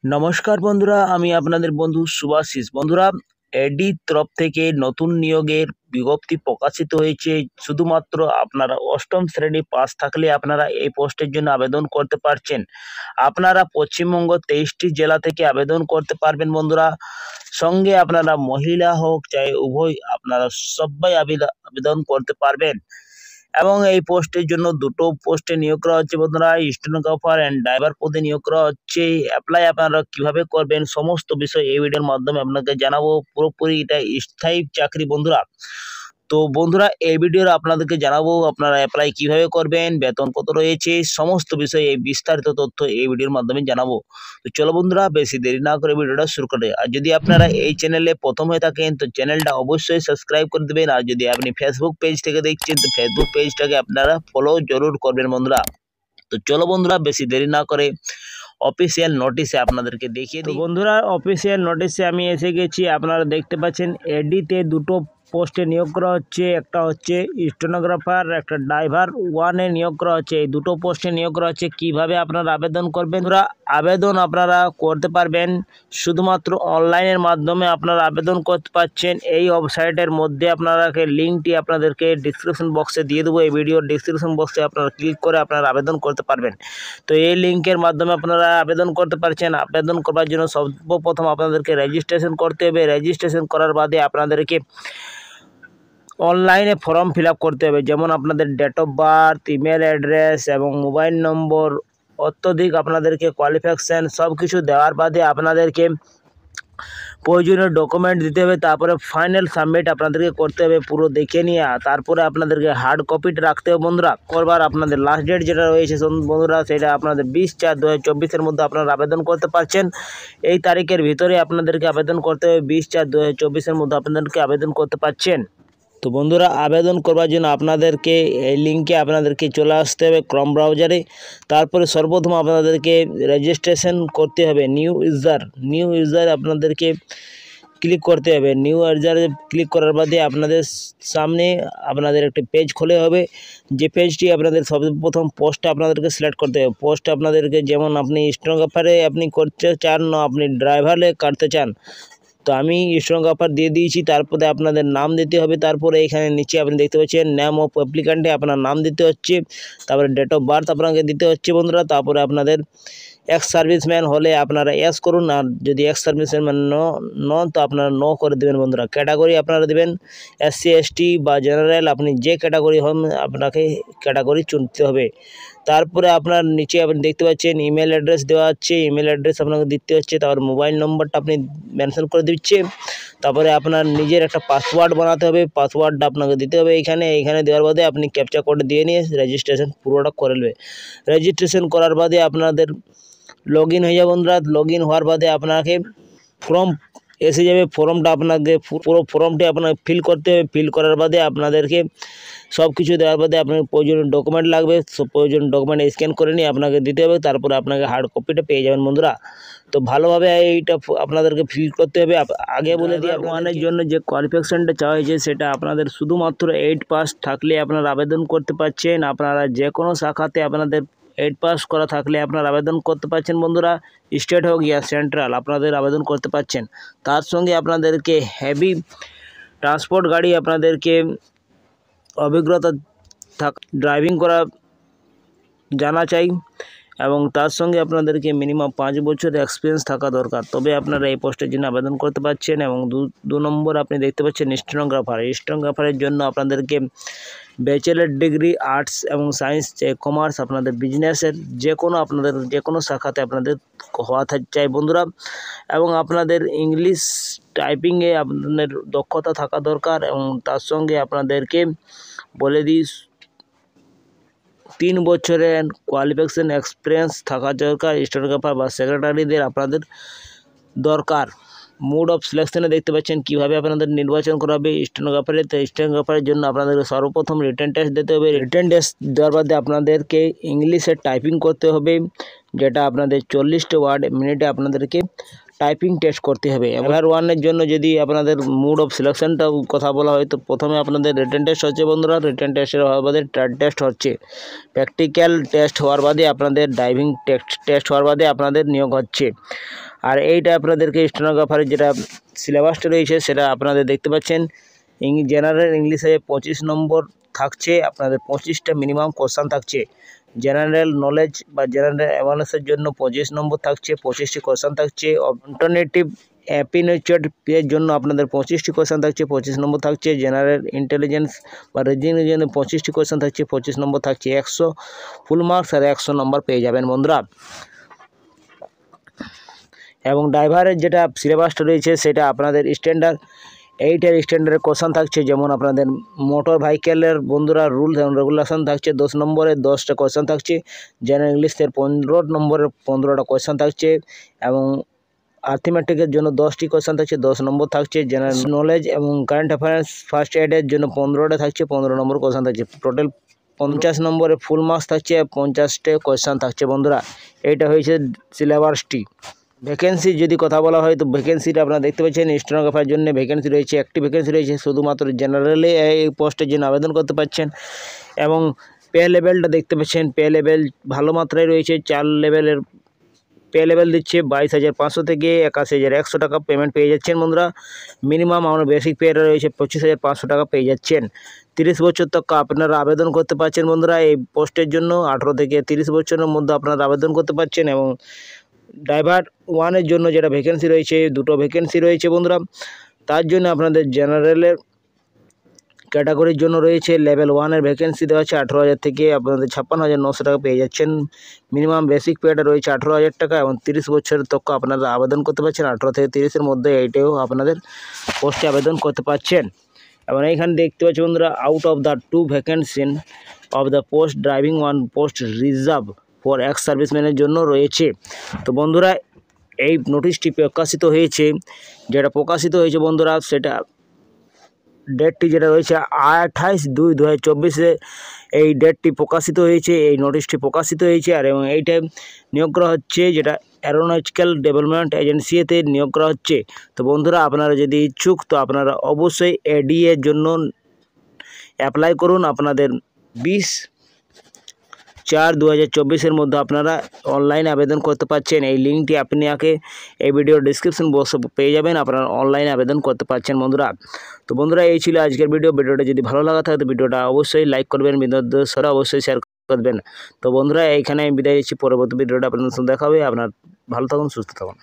নমস্কার বন্ধুরা, আমি আপনাদের বন্ধু শুভাশিস। বন্ধুরা, এডি তরফ থেকে নতুন নিয়োগের বিজ্ঞপ্তি প্রকাশিত হয়েছে। শুধুমাত্র আপনারা অষ্টম শ্রেণী পাস থাকলে আপনারা এই পোস্টের জন্য আবেদন করতে পারছেন। আপনারা পশ্চিমবঙ্গ 23টি জেলা থেকে আবেদন করতে পারবেন বন্ধুরা। সঙ্গে আপনারা মহিলা হোক চাই উভয়, আপনারা সবাই আবেদন করতে পারবেন। এবং এই পোস্টের জন্য দুটো পোস্টে নিয়োগ করা হচ্ছে বন্ধুরা, স্টেনোগ্রাফার অ্যান্ড ড্রাইভার পদে নিয়োগ করা হচ্ছে। অ্যাপ্লাই আপনারা কিভাবে করবেন সমস্ত বিষয় এই ভিডিওর মাধ্যমে আপনাকে জানাবো। পুরোপুরি এটা স্থায়ী চাকরি বন্ধুরা। তো বন্ধুরা, এই ভিডিওর আপনাদেরকে জানাবো আপনারা অ্যাপ্লাই কিভাবে করবেন, বেতন কত রয়েছে, সমস্ত বিষয়ে এই বিস্তারিত তথ্য এই ভিডিওর মাধ্যমে জানাবো। তো চলো বন্ধুরা, বেশি দেরি না করে ভিডিওটা শুরু করে। আর যদি আপনারা এই চ্যানেলে প্রথম হয়ে থাকেন তো চ্যানেলটা অবশ্যই সাবস্ক্রাইব করে দেবেন। আর যদি আপনি ফেসবুক পেজ থেকে দেখছেন তো ফেসবুক পেজটাকে আপনারা ফলো জরুর করবেন বন্ধুরা। তো চলো বন্ধুরা, বেশি দেরি না করে অফিসিয়াল নোটিশে আপনাদেরকে দেখিয়ে দিই। বন্ধুরা, অফিসিয়াল নোটিশে আমি এসে গেছি। আপনারা দেখতে পাচ্ছেন এডিতে দুটো পোস্টে নিয়োগ করা হচ্ছে। একটা হচ্ছে স্টেনোগ্রাফার, একটা ড্রাইভার 1-এ নিয়োগ করা হচ্ছে। এই দুটো পোস্টে নিয়োগ করা হচ্ছে। কিভাবে আপনারা আবেদন করবেন? আবেদন আপনারা করতে পারবেন শুধুমাত্র অনলাইনের মাধ্যমে। আপনারা আবেদন করতে পারছেন এই ওয়েবসাইটের মধ্যে। আপনারাকে লিঙ্কটি আপনাদেরকে ডিসক্রিপশন বক্সে দিয়ে দেবো। এই ভিডিওর ডিসক্রিপশন বক্সে আপনারা ক্লিক করে আপনারা আবেদন করতে পারবেন। তো এই লিঙ্কের মাধ্যমে আপনারা আবেদন করতে পারছেন। আবেদন করার জন্য সর্বপ্রথম আপনাদেরকে রেজিস্ট্রেশন করতে হবে। রেজিস্ট্রেশন করার বাদে আপনাদেরকে অনলাইনে ফর্ম ফিল আপ করতে হবে। যেমন আপনাদের date of birth, email address এবং মোবাইল নম্বর, অত্যধিক আপনাদেরকে কোয়ালিফিকেশান সব কিছু দেওয়ার বাদে আপনাদেরকে প্রয়োজনীয় ডকুমেন্ট দিতে হবে। তারপরে ফাইনাল সাবমিট আপনাদেরকে করতে হবে পুরো দেখে নিয়ে। তারপরে আপনাদেরকে হার্ড কপিটা রাখতে হবে বন্ধুরা। করবার আপনাদের লাস্ট ডেট যেটা রয়েছে বন্ধুরা, সেটা আপনাদের 20/4/2024-এর মধ্যে আপনারা আবেদন করতে পারছেন। এই তারিখের ভিতরে আপনাদেরকে আবেদন করতে হবে। 20/4/2024-এর মধ্যে আপনাদেরকে আবেদন করতে পারছেন। তো বন্ধুরা, আবেদন করবার জন্য আপনাদেরকে এই লিঙ্কে আপনাদেরকে চলে আসতে হবে ক্রোম ব্রাউজারে। তারপরে সর্বপ্রথম আপনাদেরকে রেজিস্ট্রেশন করতে হবে। নিউ ইউজার আপনাদেরকে ক্লিক করতে হবে। নিউ ইউজারে ক্লিক করার বাদে আপনাদের সামনে আপনাদের একটা পেজ খোলে হবে। যে পেজটি আপনাদের সর্বপ্রথম পোস্টটা আপনাদেরকে সিলেক্ট করতে হবে। পোস্ট আপনাদেরকে যেমন আপনি স্টেনোগ্রাফারে আপনি করতে চান না আপনি ড্রাইভারে কাটতে চান, তো আমি স্টেনোগ্রাফার দিয়ে দিয়েছি। তারপরে আপনাদের নাম দিতে হবে। তারপরে এখানে নিচে আপনি দেখতে পাচ্ছেন নেম অফ অ্যাপ্লিক্যান্টে আপনার নাম দিতে হচ্ছে। তারপরে ডেট অফ বার্থ আপনাকে দিতে হচ্ছে বন্ধুরা। তারপরে আপনাদের এক্স সার্ভিসম্যান হলে আপনারা এস করুন, আর যদি এক্স সার্ভিসম্যান নন তো আপনারা নো করে দেবেন বন্ধুরা। ক্যাটাগরি আপনারা দেবেন SC ST বা জেনারেল, আপনি যে ক্যাটাগরি হন আপনাকে ক্যাটাগরি চুনতে হবে। তারপরে আপনার নিচে আপনি দেখতে পাচ্ছেন ইমেল অ্যাড্রেস দেওয়া আছে। ইমেল অ্যাড্রেস আপনাকে দিতে হচ্ছে। তারপর মোবাইল নম্বরটা আপনি মেনশন করে দিচ্ছে। তারপরে আপনার নিজের একটা পাসওয়ার্ড বানাতে হবে। পাসওয়ার্ডটা আপনাকে দিতে হবে এইখানে দেওয়ার বাদে আপনি ক্যাপচা কোড দিয়ে নিয়ে রেজিস্ট্রেশন পুরোটা করে নেবে। রেজিস্ট্রেশন করার বাদে আপনাদের লগ ইন হয়ে যাবে বন্ধুরা। লগ ইন হওয়ার বাদে আপনাকে ফর্ম এসে যাবে। ফর্মটা আপনাকে পুরো ফর্মটি আপনাকে ফিল করতে হবে। ফিল করার বাদে আপনাদেরকে সব কিছু দেওয়ার বাদে আপনার প্রয়োজনীয় ডকুমেন্ট লাগবে। সব প্রয়োজনীয় ডকুমেন্ট স্ক্যান করে নিয়ে আপনাকে দিতে হবে। তারপরে আপনাকে হার্ড কপিটা পেয়ে যাবেন বন্ধুরা। তো ভালোভাবে এইটা আপনাদেরকে ফিল করতে হবে। আগে বলে দিই, ওয়ানের জন্য যে কোয়ালিফিকেশানটা চাওয়া হয়েছে সেটা আপনাদের শুধুমাত্র 8 পাস থাকলে আপনারা আবেদন করতে পারছেন। আপনারা যে কোনো শাখাতে আপনাদের 8 পাস করা থাকলে আপনারা আবেদন করতে পারছেন বন্ধুরা। স্টেট হোক ইয়া সেন্ট্রাল আপনাদের আবেদন করতে পারছেন। তার সঙ্গে আপনাদেরকে হেভি ট্রান্সপোর্ট গাড়ি আপনাদেরকে অভিজ্ঞতা ড্রাইভিং করা জানা চাই, এবং তার সঙ্গে আপনাদেরকে মিনিমাম 5 বছরের এক্সপিরিয়েন্স থাকা দরকার। তবে আপনারা এই পোস্টের জন্য আবেদন করতে পারছেন। এবং 2 নম্বর আপনি দেখতে পাচ্ছেন স্টেনোগ্রাফারের জন্য আপনাদেরকে ব্যাচেলার ডিগ্রি আর্টস এবং সায়েন্স কমার্স আপনাদের বিজনেসের যে কোনো শাখাতে আপনাদের হওয়া চাই বন্ধুরা। এবং আপনাদের ইংলিশ টাইপিংয়ে আপনাদের দক্ষতা থাকা দরকার। এবং তার সঙ্গে আপনাদেরকে বলে দিই 3 বছরের কোয়ালিফিকেশান এক্সপিরিয়েন্স থাকা দরকার। স্টেনোগ্রাফার বা সেক্রেটারিদের আপনাদের দরকার। মোড অফ সিলেকশনে দেখতে পাচ্ছেন কীভাবে আপনাদের নির্বাচন করা হবে স্টেনোগ্রাফারের জন্য আপনাদেরকে সর্বপ্রথম রিটেন টেস্ট দিতে হবে। রিটেন টেস্ট দেওয়ার বাদে আপনাদেরকে ইংলিশে টাইপিং করতে হবে। যেটা আপনাদের 40টা ওয়ার্ড মিনিটে আপনাদেরকে টাইপিং টেস্ট করতে হবে। লেভেল 1-এর জন্য যদি আপনাদের মোড অফ সিলেকশনটা কথা বলা হয় তো প্রথমে আপনাদের রিটেন টেস্ট হচ্ছে বন্ধুরা। রিটেন টেস্টের হওয়ার বাদে ট্র্যাড টেস্ট হচ্ছে। প্র্যাকটিক্যাল টেস্ট হওয়ার বাদে আপনাদের ড্রাইভিং টেস্ট হওয়ার বাদে আপনাদের নিয়োগ হচ্ছে। আর এইটা আপনাদেরকে স্টেনোগ্রাফারের যেটা সিলেবাসটা রয়েছে সেটা আপনাদের দেখতে পাচ্ছেন। জেনারেল ইংলিশে 25 নম্বর থাকছে, আপনাদের 25টা মিনিমাম কোশ্চেন থাকছে। জেনারেল নলেজ বা জেনারেল অ্যাওয়ারনেসের জন্য 25 নম্বর থাকছে, 25টি কোশ্চেন থাকছে। অল্টারনেটিভ অ্যাপিনেটেড এর জন্য আপনাদের 25টি কোশ্চেন থাকছে, 25 নম্বর থাকছে। জেনারেল ইন্টেলিজেন্স বা রিজনিংয়ের জন্য 25টি কোশ্চেন থাকছে, 25 নম্বর থাকছে। 100 ফুল মার্কস আর 100 নম্বর পেয়ে যাবেন বন্ধুরা। এবং ড্রাইভারের যেটা সিলেবাসটা রয়েছে সেটা আপনাদের স্ট্যান্ডার্ড 8-এর স্ট্যান্ডার্ডের কোশ্চেন থাকছে। যেমন আপনাদের মোটর ভেহিকেলের বন্ধুরা রুলস এবং রেগুলেশন থাকছে 10 নম্বরের 10টা কোশ্চেন থাকছে। জেনারেল ইংলিশের 15 নম্বরের 15টা কোশ্চেন থাকছে এবং আর্থমেটিকের জন্য 10টি কোশ্চেন থাকছে, 10 নম্বর থাকছে। জেনারেল নলেজ এবং কারেন্ট অ্যাফেয়ার্স ফার্স্ট এডের জন্য 15টা থাকছে, 15 নম্বর কোশ্চেন থাকছে। টোটাল 50 নম্বরে ফুল মার্কস থাকছে, 50টা কোশ্চেন থাকছে বন্ধুরা। এইটা হয়েছে সিলেবাসটি। ভ্যাকেন্সি যদি কথা বলা হয় তো ভ্যাকেন্সিটা আপনারা দেখতে পাচ্ছেন স্টেনোগ্রাফারের জন্য ভ্যাকেন্সি রয়েছে, একটি ভ্যাকেন্সি রয়েছে। শুধুমাত্র জেনারেলে এই পোস্টের জন্য আবেদন করতে পারছেন। এবং পে লেভেলটা দেখতে পাচ্ছেন, পে লেভেল ভালো মাত্রায় রয়েছে। 4 লেভেলের পে লেভেল দিচ্ছে 22,500 থেকে 81,100 টাকা পেমেন্ট পেয়ে যাচ্ছেন বন্ধুরা। মিনিমাম আমরা বেসিক পেটা রয়েছে 25,500 টাকা পেয়ে যাচ্ছেন। 30 বছর তক আপনারা আবেদন করতে পারছেন বন্ধুরা এই পোস্টের জন্য। 18 থেকে 30 বছরের মধ্যে আপনারা আবেদন করতে পারছেন। এবং ড্রাইভার 1-এর জন্য যেটা ভ্যাকেন্সি রয়েছে, 2টো ভ্যাকেন্সি রয়েছে বন্ধুরা। তার জন্য আপনাদের জেনারেলের ক্যাটাগরির জন্য রয়েছে লেভেল 1-এর ভ্যাকেন্সি দেওয়া আছে 18,000 থেকে আপনাদের 56,900 টাকা পেয়ে যাচ্ছেন। মিনিমাম বেসিক পেটা রয়েছে 18,000 টাকা এবং 30 বছরের তক আপনারা আবেদন করতে পারছেন। 18 থেকে 30-এর মধ্যে এইটাও আপনাদের পোস্টে আবেদন করতে পারছেন। এবং এইখানে দেখতে পাচ্ছি বন্ধুরা, out of the 2 vacancy of the post driving 1 post reserve for ex সার্ভিসম্যানের জন্য রয়েছে। তো বন্ধুরা এই নোটিশটি প্রকাশিত হয়েছে, যেটা প্রকাশিত হয়েছে বন্ধুরা সেটা ডেটটি যেটা রয়েছে 28/2/2024 এই ডেটটি প্রকাশিত হয়েছে, এই নোটিশটি প্রকাশিত হয়েছে। আর এবং এইটা নিয়োগ করা হচ্ছে যেটা অ্যারোনটিক্যাল ডেভেলপমেন্ট এজেন্সিতে নিয়োগ করা হচ্ছে। তো বন্ধুরা আপনারা যদি ইচ্ছুক তো আপনারা অবশ্যই এডি এর জন্য অ্যাপ্লাই করুন। আপনাদের 20/4/2024-এর মধ্যে আপনারা অনলাইনে আবেদন করতে পারছেন। এই লিঙ্কটি আপনাকে এই ভিডিওর ডিসক্রিপশন বক্সে পেয়ে যাবেন, আপনারা অনলাইনে আবেদন করতে পারছেন বন্ধুরা। তো বন্ধুরা এই ছিল আজকের ভিডিওটা যদি ভালো লাগা থাকে তো ভিডিওটা অবশ্যই লাইক করবেন, বন্ধুদের অবশ্যই শেয়ার করবেন। তো বন্ধুরা এইখানে আমি বিদায় নিচ্ছি, পরবর্তী ভিডিওটা আপনাদের সাথে দেখা হবে। আপনার ভালো থাকুন, সুস্থ থাকুন।